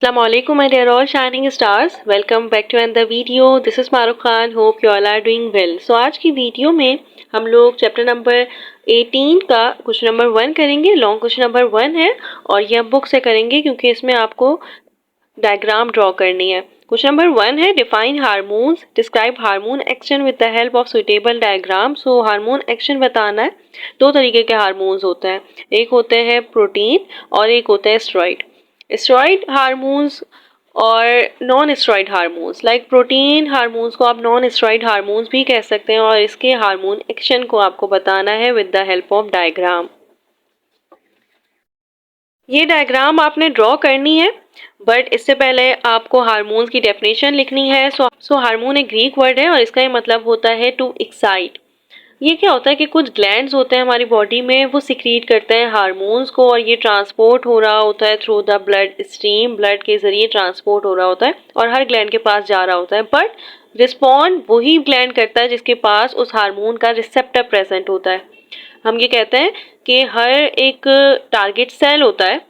Assalamualaikum my dear all shining stars, welcome back to another video. This is Maruk Khan. Hope you all are doing well. So आज की video में हम लोग chapter number 18 का question number 1 करेंगे. Long question number 1 है और ये हम बुक से करेंगे क्योंकि इसमें आपको डायग्राम ड्रॉ करनी है. क्वेश्चन नंबर 1 है define hormones, describe hormone action with the help of suitable diagram. So hormone action बताना है. दो तरीके के हार्मोन्स होते हैं, एक होते हैं प्रोटीन और एक होते हैं स्टेरॉइड. स्टेरॉइड हार्मोन्स और non steroid hormones, like protein hormones को आप नॉन स्टेरॉइड हार्मोन्स भी कह सकते हैं और इसके हार्मोन एक्शन को आपको बताना है with the help of diagram. ये डायग्राम आपने ड्रॉ करनी है बट इससे पहले आपको हार्मोन्स की डेफिनेशन लिखनी है. सो हार्मोन एक ग्रीक वर्ड है और इसका ये मतलब होता है टू एक्साइट. ये क्या होता है कि कुछ ग्लैंड्स होते हैं हमारी बॉडी में, वो सिक्रीट करते हैं हार्मोन्स को और ये ट्रांसपोर्ट हो रहा होता है through the blood stream. Blood के जरिए ट्रांसपोर्ट हो रहा होता है और हर ग्लैंड के पास जा रहा होता है. बट रिस्पॉन्ड वही ग्लैंड करता है जिसके पास उस हार्मोन का रिसेप्टर प्रेजेंट होता है. हम ये कहते हैं कि हर एक टारगेट सेल होता है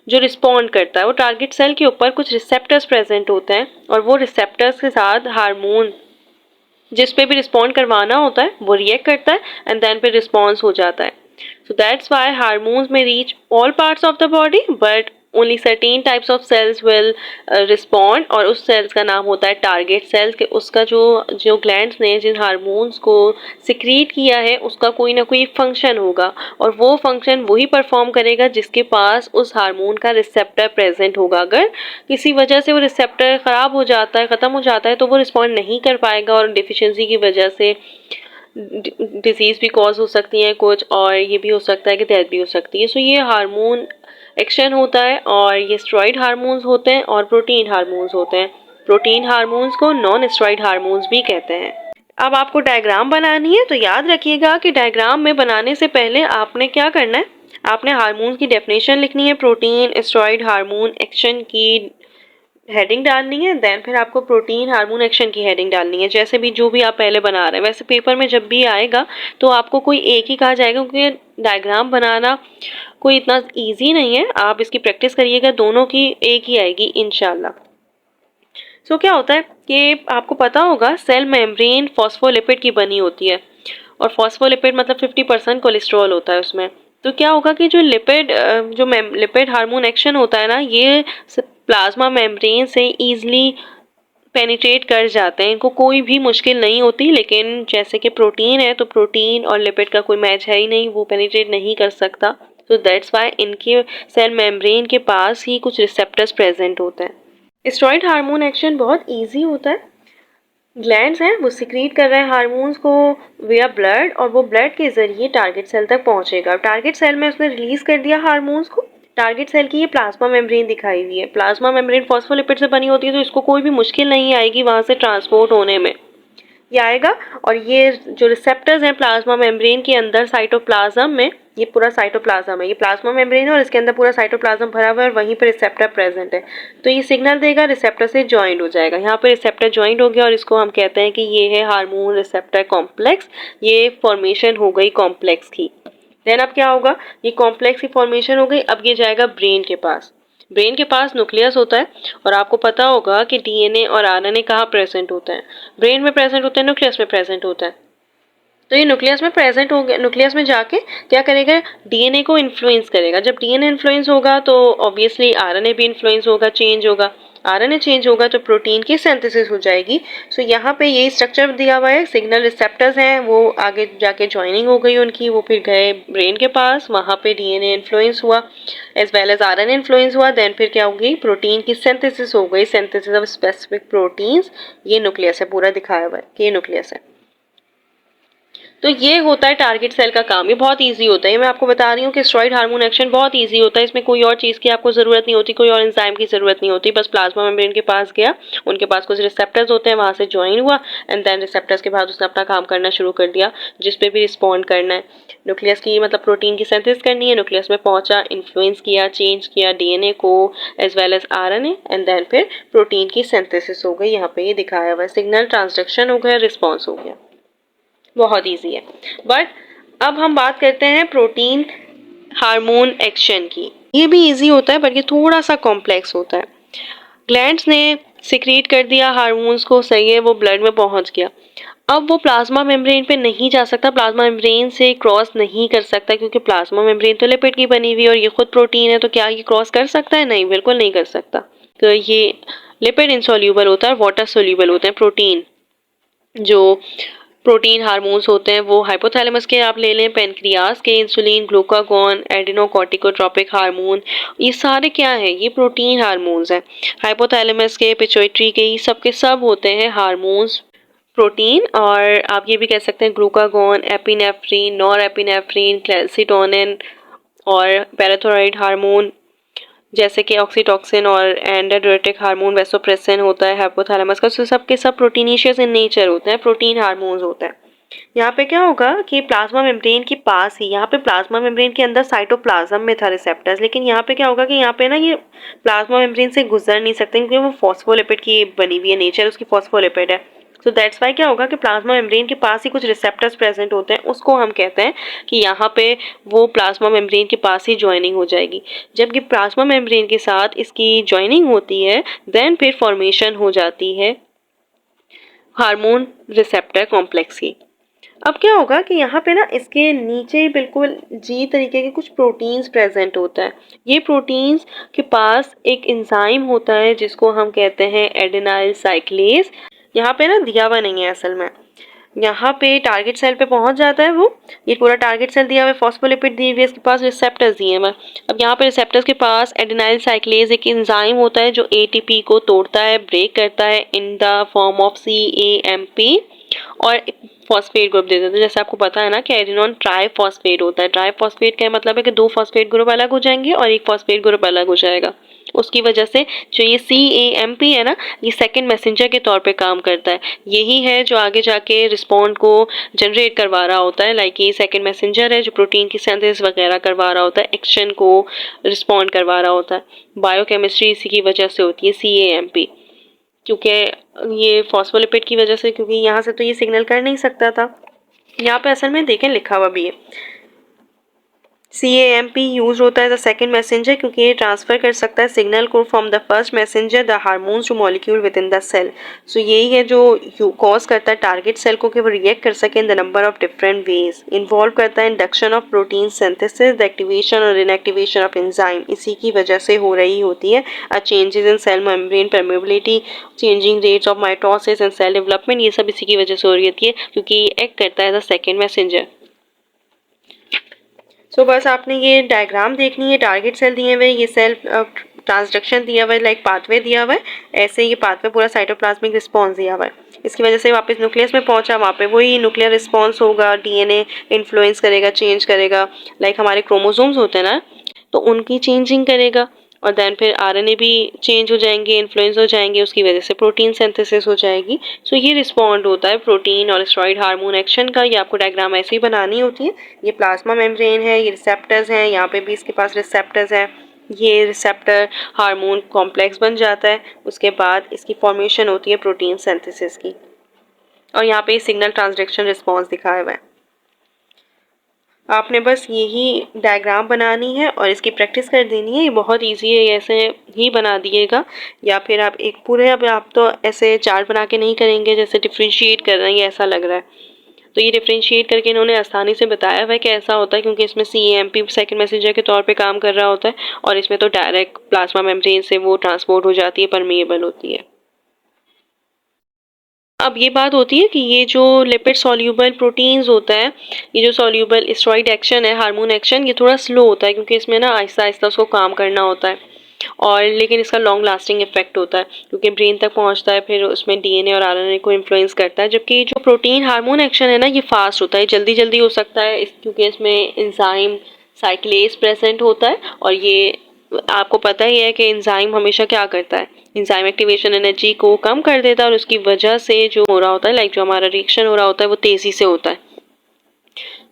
जो रिस्पॉन्ड करता है. वो टारगेट सेल के ऊपर कुछ रिसेप्टर्स प्रेजेंट होते हैं और वो रिसेप्टर्स के साथ हार्मोन जिस पे भी रिस्पॉन्ड करवाना होता है वो रिएक्ट करता है एंड देन फिर रिस्पॉन्स हो जाता है. सो दैट्स वाई हार्मोन्स में reach all parts of the body but only certain types of cells will respond. और उस सेल्स का नाम होता है टारगेट सेल्स. के उसका जो जो ग्लैंड्स ने जिन हार्मोन्स को सिक्रीट किया है उसका कोई ना कोई फंक्शन होगा और वो फंक्शन वही परफॉर्म करेगा जिसके पास उस हार्मोन का रिसेप्टर प्रेजेंट होगा. अगर किसी वजह से वो रिसेप्टर ख़राब हो जाता है, ख़त्म हो जाता है, तो वो रिस्पॉन्ड नहीं कर पाएगा और डिफिशिएंसी की वजह से डिजीज़ भी कॉज हो सकती हैं कुछ और ये भी हो सकता है कि डेथ भी हो सकती है. सो ये हार्मोन एक्शन होता है और ये स्टेरॉइड हार्मोन्स होते हैं और प्रोटीन हार्मोन्स होते हैं. प्रोटीन हार्मोन्स को नॉन स्टेरॉइड हार्मोन्स भी कहते हैं. अब आपको डायग्राम बनानी है तो याद रखिएगा कि डायग्राम में बनाने से पहले आपने क्या करना है, आपने हार्मोन्स की डेफिनेशन लिखनी है, प्रोटीन स्टेरॉइड हार्मोन एक्शन की हेडिंग डालनी है, देन फिर आपको प्रोटीन हार्मोन एक्शन की हेडिंग डालनी है. जैसे भी जो भी आप पहले बना रहे हैं वैसे पेपर में जब भी आएगा तो आपको कोई एक ही कहा जाएगा क्योंकि डायग्राम बनाना कोई इतना इजी नहीं है. आप इसकी प्रैक्टिस करिएगा, दोनों की एक ही आएगी इंशाल्लाह. सो क्या होता है कि आपको पता होगा सेल मेम्ब्रेन फॉस्फोलिपिड की बनी होती है और फॉस्फोलिपिड मतलब 50% कोलेस्ट्रॉल होता है उसमें. तो क्या होगा कि जो लिपिड हार्मोन एक्शन होता है ना, ये प्लाज्मा मेम्ब्रेन से ईजिली पेनिट्रेट कर जाते हैं. इनको कोई भी मुश्किल नहीं होती. लेकिन जैसे कि प्रोटीन है तो प्रोटीन और लिपिड का कोई मैच है ही नहीं, वो पेनिट्रेट नहीं कर सकता. तो दैट्स वाई इनके सेल मेम्ब्रेन के पास ही कुछ रिसेप्टर्स प्रेजेंट होते हैं. स्टेरॉइड हार्मोन एक्शन बहुत इजी होता है. ग्लैंड्स हैं वो सिक्रीट कर रहे हैं हार्मोन्स को विया ब्लड और वो ब्लड के जरिए टारगेट सेल तक पहुंचेगा. टारगेट सेल में उसने रिलीज कर दिया हार्मोन्स को. टारगेट सेल की ये प्लाज्मा मेम्ब्रेन दिखाई हुई है. प्लाज्मा मेम्ब्रेन फॉस्फोलिपिड से बनी होती है तो इसको कोई भी मुश्किल नहीं आएगी वहां से ट्रांसपोर्ट होने में. ये आएगा और ये जो रिसेप्टर्स हैं प्लाज्मा मेम्ब्रेन के अंदर साइटोप्लाज्म में, ये पूरा साइटोप्लाज्म है, ये प्लाज्मा मेम्ब्रेन है और इसके अंदर पूरा साइटोप्लाज्म भरा हुआ है और वहीं पर रिसेप्टर प्रेजेंट है. तो ये सिग्नल देगा, रिसेप्टर से ज्वाइंट हो जाएगा. यहाँ पे रिसेप्टर ज्वाइंट हो गया और इसको हम कहते हैं कि ये है हार्मोन रिसेप्टर कॉम्प्लेक्स. ये फॉर्मेशन हो गई कॉम्प्लेक्स की. देन अब क्या होगा, ये कॉम्प्लेक्स की फॉर्मेशन हो गई. अब ये जाएगा ब्रेन के पास. ब्रेन के पास न्यूक्लियस होता है और आपको पता होगा कि डीएनए और आरएनए कहाँ प्रेजेंट होता है. ब्रेन में प्रेजेंट होता है, न्यूक्लियस में प्रेजेंट होता है. तो ये न्यूक्लियस में प्रेजेंट हो गया, न्यूक्लियस में जाके क्या करेगा, डीएनए को इन्फ्लुएंस करेगा. जब डीएनए इन्फ्लुएंस होगा तो ऑब्वियसली आरएनए भी इन्फ्लुएंस होगा, चेंज होगा. आरएनए चेंज होगा तो प्रोटीन की सिंथेसिस हो जाएगी. सो यहाँ पे यही स्ट्रक्चर दिया हुआ है. सिग्नल रिसेप्टर्स हैं वो आगे जाके ज्वाइनिंग हो गई उनकी, वो फिर गए ब्रेन के पास, वहाँ पे डीएनए इन्फ्लुएंस हुआ as well as RNA influence हुआ. देन फिर क्या होगी, प्रोटीन की सिंथेसिस हो गई, सिंथेसिस ऑफ स्पेसिफिक प्रोटीन्स. ये न्यूक्लियस है, पूरा दिखाया हुआ है कि ये न्यूक्लियस है. तो ये होता है टारगेट सेल का काम. ये बहुत इजी होता है. ये मैं आपको बता रही हूँ कि स्टेरॉइड हार्मोन एक्शन बहुत इजी होता है. इसमें कोई और चीज़ की आपको ज़रूरत नहीं होती, कोई और एंजाइम की ज़रूरत नहीं होती. बस प्लाज्मा मेम्ब्रेन के पास गया, उनके पास कुछ रिसेप्टर्स होते हैं, वहाँ से ज्वाइन हुआ एंड देन रिसेप्टर्स के बाद उसने अपना काम करना शुरू कर दिया जिस पे भी रिस्पॉन्ड करना है. न्यूक्लियस की मतलब प्रोटीन की सिंथेसिस करनी है, न्यूक्लियस में पहुंचा, इन्फ्लुएंस किया, चेंज किया डीएनए को as well as RNA and then फिर प्रोटीन की सिंथेसिस हो गई. यहाँ पे ये दिखाया हुआ है, सिग्नल ट्रांसडक्शन हो गया, रिस्पॉन्स हो गया. बहुत इजी है. बट अब हम बात करते हैं प्रोटीन हार्मोन एक्शन की. ये भी इजी होता है बट ये थोड़ा सा कॉम्प्लेक्स होता है. ग्लैंड्स ने सिक्रीट कर दिया हार्मोन्स को, सही है, वो ब्लड में पहुंच गया। अब वो प्लाज्मा मेम्ब्रेन पे नहीं जा सकता, प्लाज्मा मेम्ब्रेन से क्रॉस नहीं कर सकता, क्योंकि प्लाज्मा मेम्ब्रेन तो लिपिड की बनी हुई है और ये खुद प्रोटीन है, तो क्या ये क्रॉस कर सकता है? नहीं, बिल्कुल नहीं कर सकता। तो ये लिपिड इनसॉल्यूबल होता है, वाटर सोल्यूबल होते हैं प्रोटीन। जो प्रोटीन हार्मोन्स होते हैं वो हाइपोथैलेमस के आप ले लें, पेनक्रियास के इंसुलिन, ग्लूकागॉन, एडिनोकॉर्टिकोट्रोपिक हार्मोन, ये सारे क्या है? ये प्रोटीन हार्मोन्स हैं। हाइपोथैलेमस के, पिट्यूटरी के, ये सब के सब होते हैं हार्मोन्स प्रोटीन। और आप ये भी कह सकते हैं glucagon, epinephrine, nor epinephrine, calcitonin और पैराथायरॉइड हार्मोन जैसे कि ऑक्सीटोसिन और एंडोडर्टिक हार्मोन, वैसोप्रेसिन होता है हाइपोथैलेमस का। तो सब के सब प्रोटीनिशियस इन नेचर होते हैं, प्रोटीन हार्मोन्स होते हैं। यहाँ पे क्या होगा कि प्लाज्मा मेम्ब्रेन के पास ही, यहाँ पे प्लाज्मा मेम्ब्रेन के अंदर साइटोप्लाज्म में था रिसेप्टर्स, लेकिन यहाँ पे क्या होगा कि यहाँ पे ना ये प्लाज्मा मेम्ब्रेन से गुजर नहीं सकते, क्योंकि वो फॉस्फोलिपिड की बनी हुई है, नेचर उसकी फॉस्फोलिपिड है। तो दैट्स वाई क्या होगा कि प्लाज्मा मेम्ब्रेन के पास ही कुछ रिसेप्टर्स प्रेजेंट होते हैं, उसको हम कहते हैं कि यहाँ पे वो प्लाज्मा मेम्ब्रेन के पास ही ज्वाइनिंग हो जाएगी। जबकि प्लाज्मा मेम्ब्रेन के साथ इसकी ज्वाइनिंग होती है, देन फिर फॉर्मेशन हो जाती है हार्मोन रिसेप्टर कॉम्प्लेक्स की। अब क्या होगा कि यहाँ पे ना इसके नीचे ही बिल्कुल जी तरीके के कुछ प्रोटीन्स प्रेजेंट होता है। ये प्रोटीन्स के पास एक एंजाइम होता है जिसको हम कहते हैं एडेनाइल साइक्लेज। यहाँ पे ना दिया हुआ नहीं है असल में, यहाँ पे टारगेट सेल पे पहुंच जाता है वो, ये पूरा टारगेट सेल दिया हुआ है, फॉस्फोलिपिड दी हुई है, इसके पास रिसेप्टर्स दिए हुए। अब यहाँ पे रिसेप्टर्स के पास एडेनाइल साइक्लेज एक एंजाइम होता है जो एटीपी को तोड़ता है, ब्रेक करता है in the form of CAMP और फॉस्फेट ग्रुप दे देते हैं। जैसे आपको पता है ना कि एडिनोन ट्राइफॉस्फेट होता है। ट्राइफॉस्फेट का मतलब है कि 2 फॉस्फेट ग्रुप अलग हो जाएंगे और एक फॉस्फेट ग्रुप अलग हो जाएगा। उसकी वजह से जो ये CAMP है ना, ये सेकंड मैसेंजर के तौर पे काम करता है। यही है जो आगे जाके रिस्पॉन्ड को जनरेट करवा रहा होता है। लाइक ये सेकंड मैसेंजर है जो प्रोटीन की सिंथेसिस वगैरह करवा रहा होता है, एक्शन को रिस्पॉन्ड करवा रहा होता है। बायोकेमिस्ट्री इसी की वजह से होती है CAMP, क्योंकि ये फॉस्फोलिपिड की वजह से, क्योंकि यहाँ से तो ये सिग्नल कर नहीं सकता था। यहाँ पे असल में देखें लिखा हुआ भी है CAMP यूज होता है एज अ सेकेंड मैसेंजर, क्योंकि ये ट्रांसफर कर सकता है सिग्नल को from the first messenger the hormones to molecule within the cell. So यही है जो कॉज करता है टारगेट सेल को कि वो रिएक्ट कर सके in the number of different ways. Involve करता है induction of protein synthesis, the activation और इनएक्टिवेशन ऑफ एंजाइम, इसी की वजह से हो रही होती है। Uh changes in cell membrane permeability, changing rates of mitosis and cell development, ये सब इसी की वजह से हो रही होती है, क्योंकि ये एक्ट करता है एज अ सेकेंड मैसेंजर। सो बस आपने ये डायग्राम देखनी है, टारगेट सेल दिए हुए, ये सेल ट्रांसडक्शन दिया हुआ है, लाइक पाथवे दिया हुआ है, ऐसे ये पाथवे पूरा साइटोप्लाज्मिक रिस्पॉन्स दिया हुआ है। इसकी वजह से वापस न्यूक्लियस में पहुंचा, वहाँ पे वही न्यूक्लियर रिस्पॉन्स होगा, DNA इन्फ्लुएंस करेगा, चेंज करेगा। लाइक हमारे क्रोमोसोम्स होते हैं ना, तो उनकी चेंजिंग करेगा और देन फिर RNA भी चेंज हो जाएंगे, इन्फ्लुएंस हो जाएंगे, उसकी वजह से प्रोटीन सिंथेसिस हो जाएगी। सो ये रिस्पॉन्ड होता है प्रोटीन और स्टेरॉइड हार्मोन एक्शन का। ये आपको डायग्राम ऐसे ही बनानी होती है। ये प्लाज्मा मेम्ब्रेन है, ये रिसेप्टर्स हैं, यहाँ पे भी इसके पास रिसेप्टर्स हैं। ये रिसेप्टर हार्मोन कॉम्प्लेक्स बन जाता है, उसके बाद इसकी फॉर्मेशन होती है प्रोटीन सिंथेसिस की। और यहाँ पे सिग्नल ट्रांसडक्शन रिस्पॉन्स दिखाया हुआ है। आपने बस यही डायग्राम बनानी है और इसकी प्रैक्टिस कर देनी है। ये बहुत इजी है, ऐसे ही बना दिएगा, या फिर आप एक पूरे, अब आप तो ऐसे चार्ट बना के नहीं करेंगे जैसे डिफ्रेंशिएट कर रहे हैं, ये ऐसा लग रहा है। तो ये डिफ्रेंशिएट करके इन्होंने आसानी से बताया हुआ है कि ऐसा होता है, क्योंकि इसमें CAMP सेकंड मैसेंजर के तौर पे काम कर रहा होता है और इसमें तो डायरेक्ट प्लाज्मा मेम्ब्रेन से वो ट्रांसपोर्ट हो जाती है, परमेएबल होती है। अब ये बात होती है कि ये जो लिपिड सॉल्यूबल प्रोटीन्स होता है, ये जो सॉल्यूबल स्टेरॉइड एक्शन है, हार्मोन एक्शन, ये थोड़ा स्लो होता है, क्योंकि इसमें ना आहिस्ता आहिस्ता उसको काम करना होता है। और लेकिन इसका लॉन्ग लास्टिंग इफेक्ट होता है, क्योंकि ब्रेन तक पहुंचता है, फिर उसमें DNA और RNA को इन्फ्लुएंस करता है। जबकि जो प्रोटीन हार्मोन एक्शन है ना, ये फास्ट होता है, जल्दी जल्दी हो सकता है, क्योंकि इसमें एंजाइम साइक्लेज प्रेजेंट होता है। और ये आपको पता ही है कि एंजाइम हमेशा क्या करता है, एंजाइम एक्टिवेशन एनर्जी को कम कर देता है और उसकी वजह से जो हो रहा होता है, लाइक जो हमारा रिएक्शन हो रहा होता है, वो तेजी से होता है।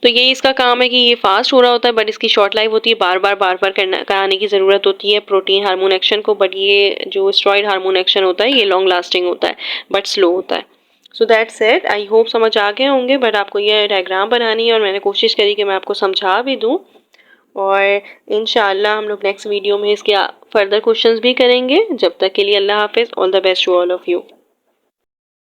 तो यही इसका काम है कि ये फास्ट हो रहा होता है, बट इसकी शॉर्ट लाइफ होती है, बार बार कराने की ज़रूरत होती है प्रोटीन हार्मोन एक्शन को। बट ये जो स्टेरॉइड हार्मोन एक्शन होता है, ये लॉन्ग लास्टिंग होता है बट स्लो होता है। So that's it, I hope समझ आ गए होंगे। बट आपको ये डायग्राम बनानी है और मैंने कोशिश करी कि मैं आपको समझा भी दूँ। और इंशाल्लाह हम लोग नेक्स्ट वीडियो में इसके फर्दर क्वेश्चंस भी करेंगे। जब तक के लिए अल्लाह हाफिज़। All the best to all of you.